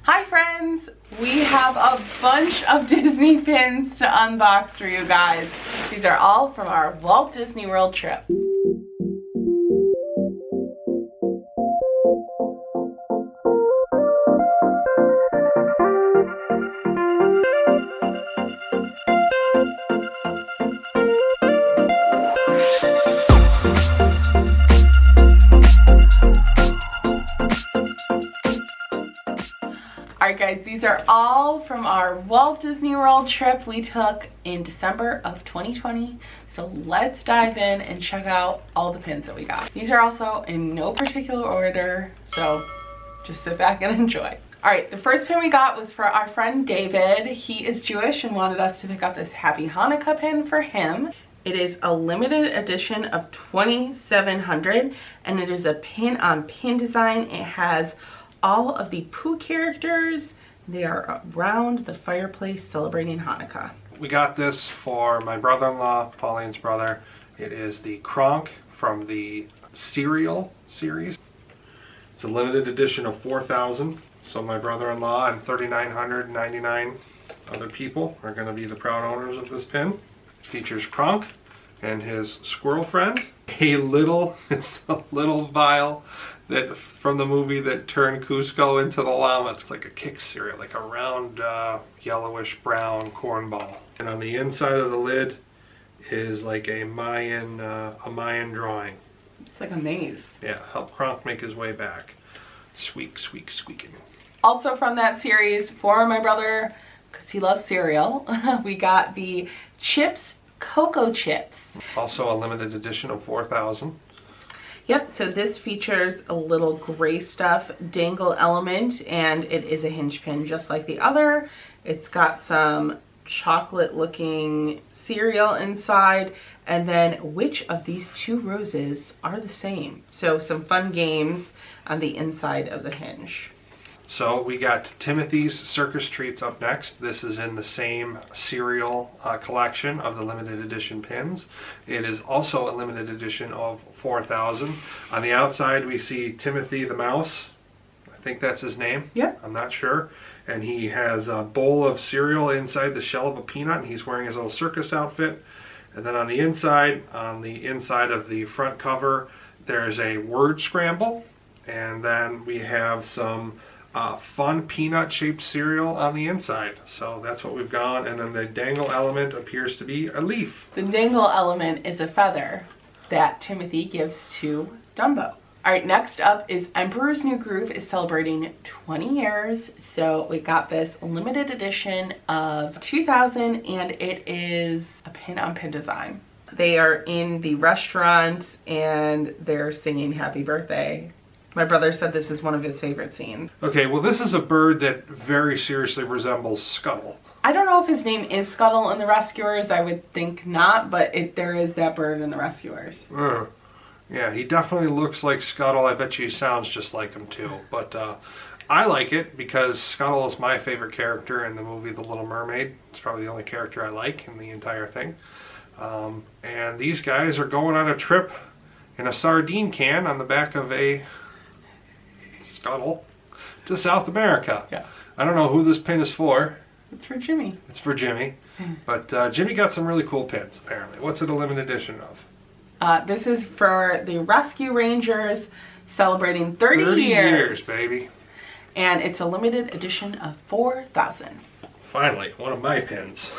Hi friends! We have a bunch of Disney pins to unbox for you guys. These are all from our Walt Disney World trip. Alright guys, these are all from our Walt Disney World trip we took in December of 2020. So let's dive in and check out all the pins that we got. These are also in no particular order, so just sit back and enjoy. Alright, the first pin we got was for our friend David. He is Jewish and wanted us to pick up this Happy Hanukkah pin for him. It is a limited edition of 2,700 and it is a pin on pin design. It has all of the Pooh characters. They are around the fireplace celebrating Hanukkah. We got this for my brother-in-law, Pauline's brother. It is the Kronk from the Cereal series. It's a limited edition of 4,000. So my brother-in-law and 3,999 other people are going to be the proud owners of this pin. It features Kronk and his squirrel friend. It's a little vial that from the movie that turned Cusco into the llama. It's like a Kix cereal, like a round yellowish brown corn ball. And on the inside of the lid is like a Mayan drawing. It's like a maze. Yeah, help Kronk make his way back. Squeak, squeak, squeaking. Also from that series, for my brother, because he loves cereal, we got the Coco Chips. Also a limited edition of 4,000. Yep, so this features a little gray stuff dangle element, and it is a hinge pin just like the other. It's got some chocolate looking cereal inside, and then which of these two roses are the same? So some fun games on the inside of the hinge. So we got Timothy's Circus Treats up next. This is in the same cereal collection of the limited edition pins. It is also a limited edition of 4,000. On the outside we see Timothy the Mouse. I think that's his name. Yep. I'm not sure. And he has a bowl of cereal inside the shell of a peanut, and he's wearing his little circus outfit. And then on the inside of the front cover, there's a word scramble. And then we have some fun peanut-shaped cereal on the inside. So that's what we've got. And then the dangle element appears to be a leaf. The dangle element is a feather that Timothy gives to Dumbo. Alright, next up is Emperor's New Groove is celebrating 20 years. So we got this limited edition of 2,000 and it is a pin on pin design. They are in the restaurant and they're singing happy birthday. My brother said this is one of his favorite scenes. Okay, well this is a bird that very seriously resembles Scuttle. I don't know if his name is Scuttle in the Rescuers. I would think not, but there is that bird in the Rescuers. Yeah, he definitely looks like Scuttle. I bet you he sounds just like him too. But I like it because Scuttle is my favorite character in the movie The Little Mermaid. It's probably the only character I like in the entire thing. And these guys are going on a trip in a sardine can on the back of a Scuttle to South America. Yeah. I don't know who this pin is for. It's for Jimmy. It's for Jimmy. But Jimmy got some really cool pins, apparently. What's it a limited edition of? This is for the Rescue Rangers celebrating 30 years. 30 years, baby. And it's a limited edition of 4,000. Finally, one of my pins.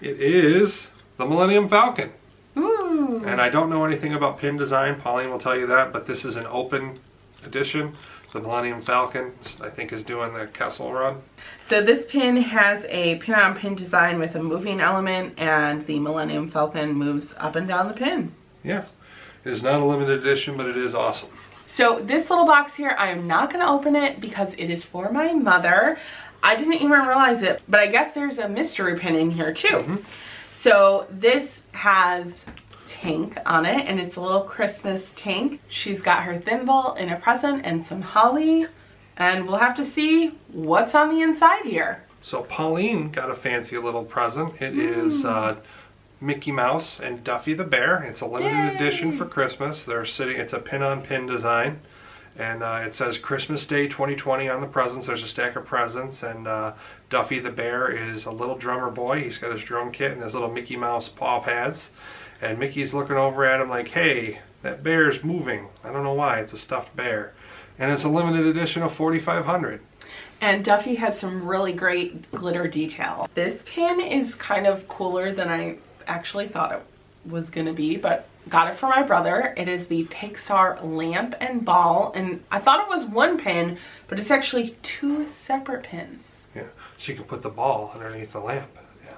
It is the Millennium Falcon. Ooh. And I don't know anything about pin design. Pauline will tell you that, but this is an open edition. The Millennium Falcon, I think, is doing the Kessel Run. So this pin has a pin on pin design with a moving element, and the Millennium Falcon moves up and down the pin. Yeah, it is not a limited edition, but it is awesome. So this little box here, I am not going to open it because it is for my mother. I didn't even realize it, but I guess there's a mystery pin in here too. Mm-hmm. So this has tank on it, and it's a little Christmas tank. She's got her thimble and a present and some holly, and we'll have to see what's on the inside here. So Pauline got a fancy little present. It is Mickey Mouse and Duffy the Bear. It's a limited edition for Christmas. They're sitting, it's a pin-on-pin design. And it says Christmas Day 2020 on the presents. There's a stack of presents, and Duffy the bear is a little drummer boy. He's got his drum kit and his little Mickey Mouse paw pads. And Mickey's looking over at him like, hey, that bear's moving. I don't know why. It's a stuffed bear. And it's a limited edition of 4,500. And Duffy had some really great glitter detail. This pin is kind of cooler than I actually thought it was gonna be, but got it for my brother. It is the Pixar lamp and ball, and I thought it was one pin, but it's actually two separate pins. Yeah, so you can put the ball underneath the lamp. Yeah.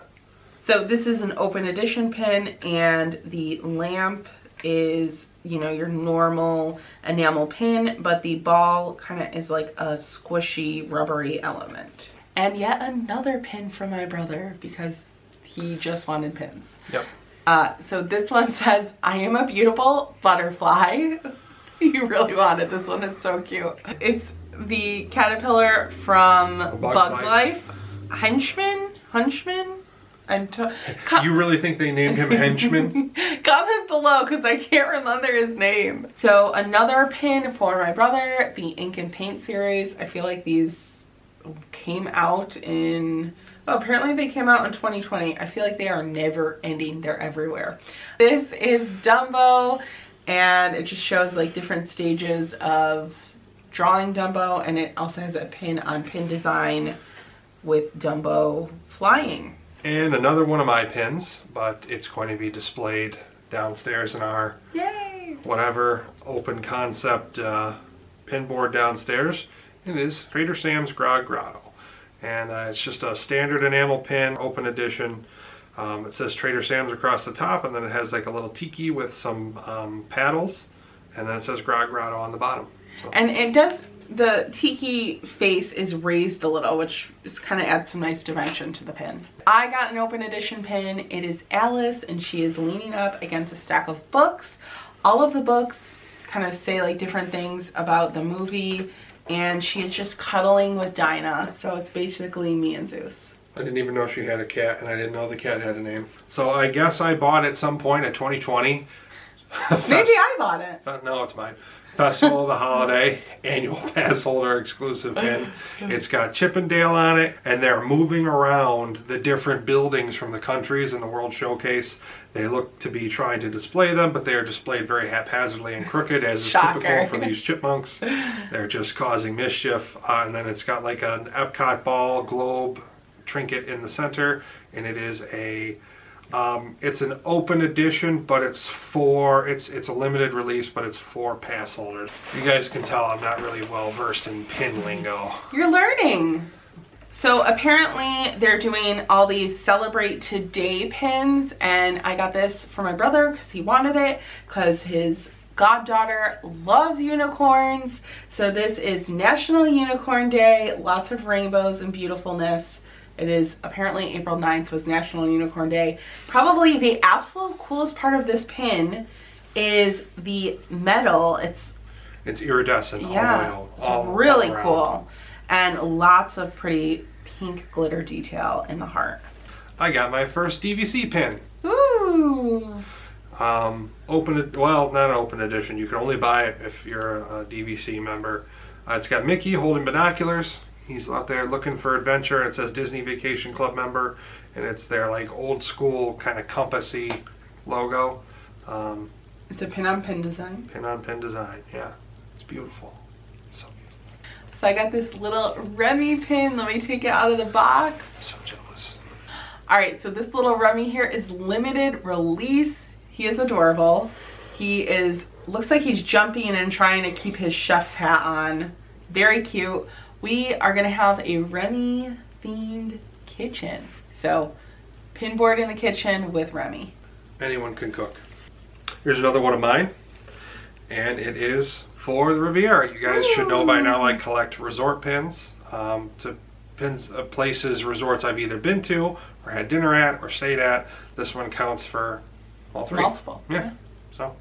So this is an open edition pin, and the lamp is, you know, your normal enamel pin, but the ball kind of is like a squishy, rubbery element. And yet another pin for my brother because he just wanted pins. Yep. So this one says, I am a beautiful butterfly. You really wanted this one, it's so cute. It's the caterpillar from Bugs Life. Hunchman? You really think they named him Henchman? Comment below because I can't remember his name. So another pin for my brother, the Ink and Paint series. I feel like these came out in... Oh, apparently they came out in 2020. I feel like they are never ending. They're everywhere. This is Dumbo, and it just shows like different stages of drawing Dumbo, and it also has a pin on pin design with Dumbo flying. And another one of my pins, but it's going to be displayed downstairs in our whatever open concept pin board downstairs. It is Trader Sam's Grog Grotto. And it's just a standard enamel pin, open edition. It says Trader Sam's across the top, and then it has like a little tiki with some paddles, and then it says Grog Grotto on the bottom. So. And it does, the tiki face is raised a little, which just kind of adds some nice dimension to the pin. I got an open edition pin. It is Alice, and she is leaning up against a stack of books. All of the books kind of say like different things about the movie, and she is just cuddling with Dinah. So it's basically me and Zeus. I didn't even know she had a cat, and I didn't know the cat had a name. So I guess I bought at some point at 2020. Maybe I bought it. No, it's mine. Festival of the Holiday annual pass holder exclusive pin. It's got Chippendale on it, and they're moving around the different buildings from the countries in the World Showcase. They look to be trying to display them, but they are displayed very haphazardly and crooked, as is typical for these chipmunks. They're just causing mischief. And then it's got like an Epcot ball globe trinket in the center, and it is a it's an open edition, but it's a limited release, but it's for pass holders. You guys can tell I'm not really well versed in pin lingo. You're learning. So apparently they're doing all these Celebrate Today pins, and I got this for my brother because he wanted it, because his goddaughter loves unicorns. So this is National Unicorn Day, lots of rainbows and beautifulness. It is apparently April 9th was National Unicorn Day. Probably the absolute coolest part of this pin is the metal. It's iridescent. Yeah, it's really cool. And lots of pretty pink glitter detail in the heart. I got my first DVC pin. Ooh. Well, not an open edition. You can only buy it if you're a DVC member. It's got Mickey holding binoculars. He's out there looking for adventure. It says Disney Vacation Club member, and it's their like old school kind of compassy logo. It's a pin on pin design. Pin on pin design, yeah. It's beautiful. It's so beautiful. So I got this little Remy pin. Let me take it out of the box. I'm so jealous. All right, so this little Remy here is limited release. He is adorable. He looks like he's jumping and trying to keep his chef's hat on. Very cute. We are gonna have a Remy themed kitchen. So pin board in the kitchen with Remy. Anyone can cook. Here's another one of mine, and it is for the Riviera. You guys should know by now I collect resort pins. To pins of places, resorts I've either been to or had dinner at or stayed at. This one counts for all three. Multiple. Yeah. So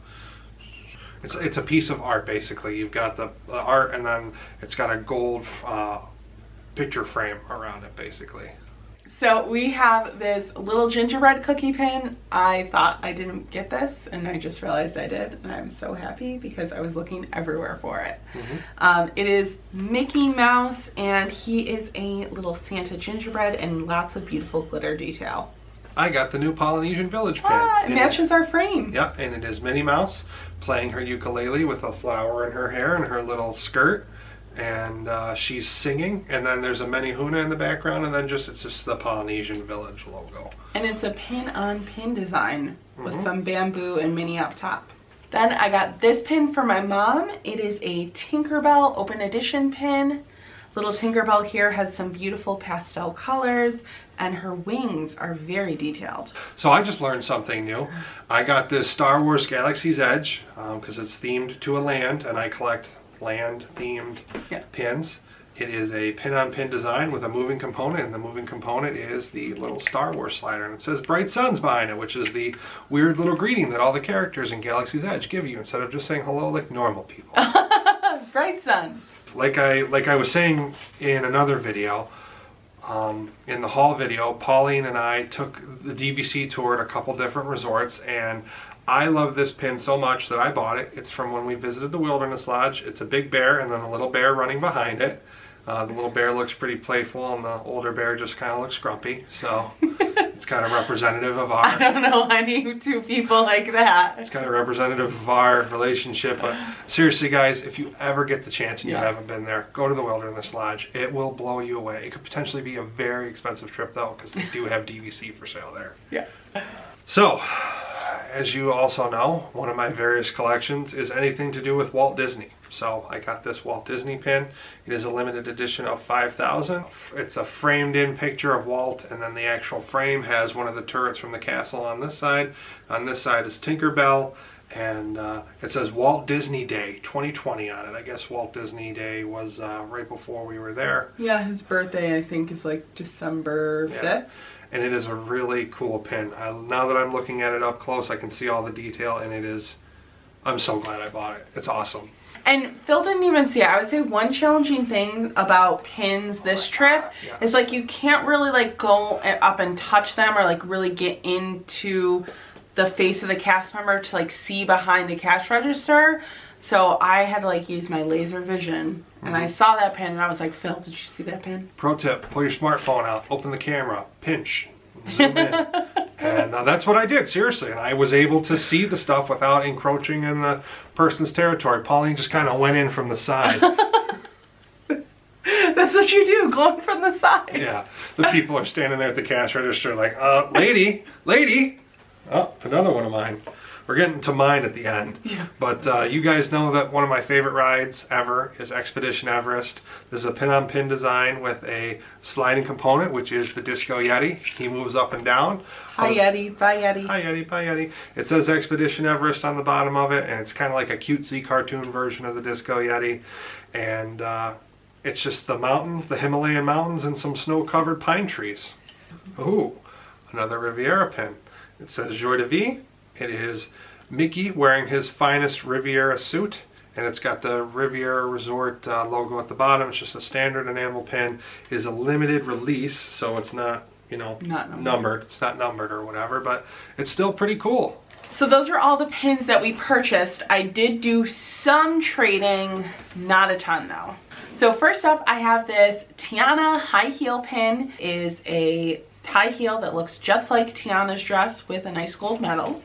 it's a piece of art basically. You've got the art, and then it's got a gold picture frame around it basically. So we have this little gingerbread cookie pin. I thought I didn't get this and I just realized I did, and I'm so happy because I was looking everywhere for it. It is Mickey Mouse and he is a little Santa gingerbread and lots of beautiful glitter detail. I got the new Polynesian Village pin. It matches our frame. Yeah, and it is Minnie Mouse playing her ukulele with a flower in her hair and her little skirt. And she's singing, and then there's a Menehuna in the background, and then it's just the Polynesian Village logo. And it's a pin on pin design with some bamboo and Minnie up top. Then I got this pin for my mom. It is a Tinkerbell open edition pin. Little Tinkerbell here has some beautiful pastel colors, and her wings are very detailed. So I just learned something new. I got this Star Wars Galaxy's Edge because it's themed to a land, and I collect land themed pins. It is a pin on pin design with a moving component, and the moving component is the little Star Wars slider, and it says Bright Suns behind it, which is the weird little greeting that all the characters in Galaxy's Edge give you instead of just saying hello like normal people. Bright Suns. Like I was saying in another video, in the haul video, Pauline and I took the DVC tour at a couple different resorts, and I love this pin so much that I bought it. It's from when we visited the Wilderness Lodge. It's a big bear and then a little bear running behind it. The little bear looks pretty playful and the older bear just kind of looks grumpy. So it's kind of representative of our... I don't know any two people like that. It's kind of representative of our relationship. But seriously, guys, if you ever get the chance and you haven't been there, go to the Wilderness Lodge. It will blow you away. It could potentially be a very expensive trip, though, because they do have DVC for sale there. Yeah. So... as you also know, one of my various collections is anything to do with Walt Disney. So I got this Walt Disney pin. It is a limited edition of 5,000. It's a framed in picture of Walt, and then the actual frame has one of the turrets from the castle on this side. On this side is Tinkerbell, and it says Walt Disney Day 2020 on it. I guess Walt Disney Day was right before we were there. Yeah, his birthday I think is like December 5th. And it is a really cool pin. Now that I'm looking at it up close, I can see all the detail, and I'm so glad I bought it. It's awesome. And Phil didn't even see it. I would say one challenging thing about pins this trip is like you can't really like go up and touch them or like really get into the face of the cast member to like see behind the cash register. So I had to like use my laser vision, and I saw that pin and I was like, Phil, did you see that pin? Pro tip, pull your smartphone out, open the camera, pinch, zoom in. And that's what I did, seriously. And I was able to see the stuff without encroaching in the person's territory. Pauline just kind of went in from the side. That's what you do, going from the side. Yeah, the people are standing there at the cash register like, lady. Oh, another one of mine. We're getting to mine at the end. Yeah. But you guys know that one of my favorite rides ever is Expedition Everest. This is a pin-on-pin design with a sliding component, which is the Disco Yeti. He moves up and down. Hi Yeti, bye Yeti. Hi Yeti, bye Yeti. It says Expedition Everest on the bottom of it, and it's kind of like a cutesy cartoon version of the Disco Yeti. And it's just the mountains, the Himalayan mountains, and some snow-covered pine trees. Ooh, another Riviera pin. It says Joie de Vie. It is Mickey wearing his finest Riviera suit, and it's got the Riviera Resort logo at the bottom. It's just a standard enamel pin. It is a limited release, so it's not, not numbered. It's not numbered or whatever, but it's still pretty cool. So those are all the pins that we purchased. I did do some trading, not a ton though. So first up, I have this Tiana high heel pin. It is a high heel that looks just like Tiana's dress with a nice gold medal.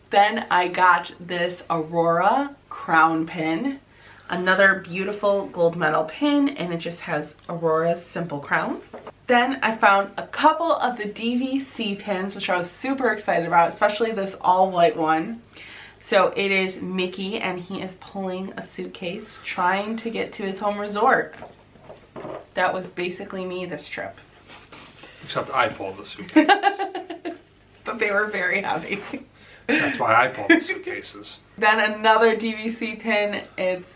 Then I got this Aurora crown pin, another beautiful gold medal pin, and it just has Aurora's simple crown. Then I found a couple of the DVC pins, which I was super excited about, especially this all white one. So it is Mickey, and he is pulling a suitcase, trying to get to his home resort. That was basically me this trip. Except I pulled the suitcases. But they were very heavy. That's why I pulled the suitcases. Then another DVC pin. It's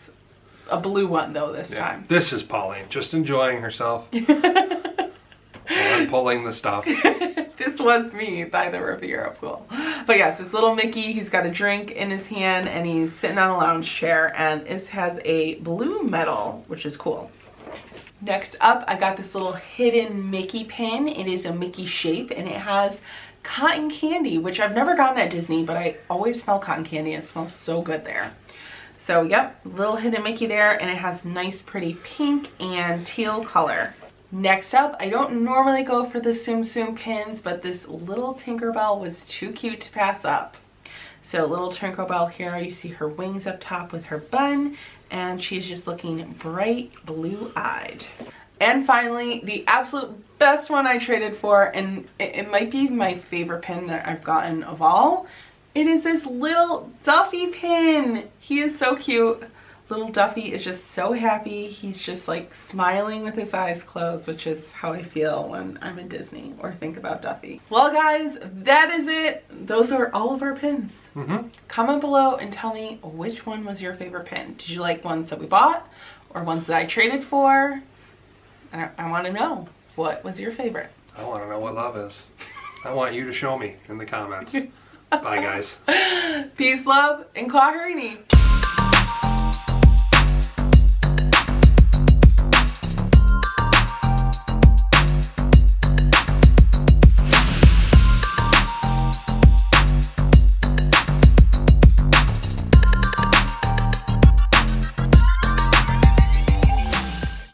a blue one though this time. This is Pauline, just enjoying herself. I'm pulling the stuff. This was me by the Riviera pool. But yes, it's little Mickey. He's got a drink in his hand and he's sitting on a lounge chair, and this has a blue medal, which is cool. Next up, I got this little hidden Mickey pin. It is a Mickey shape and it has cotton candy, which I've never gotten at Disney, but I always smell cotton candy. It smells so good there. So yep, little hidden Mickey there, and it has nice pretty pink and teal color. Next up, I don't normally go for the Tsum Tsum pins, but this little Tinkerbell was too cute to pass up. So little Tinkerbell here, you see her wings up top with her bun, and she's just looking bright blue-eyed. And finally, the absolute best one I traded for, and it might be my favorite pin that I've gotten of all. It is this little Duffy pin. He is so cute. Little Duffy is just so happy. He's just like smiling with his eyes closed, which is how I feel when I'm in Disney or think about Duffy. Well guys, that is it. Those are all of our pins. Comment below and tell me which one was your favorite pin. Did you like ones that we bought or ones that I traded for? I want to know, what was your favorite? I want to know what love is. I want you to show me in the comments. Bye guys. Peace, love, and Kwaherini.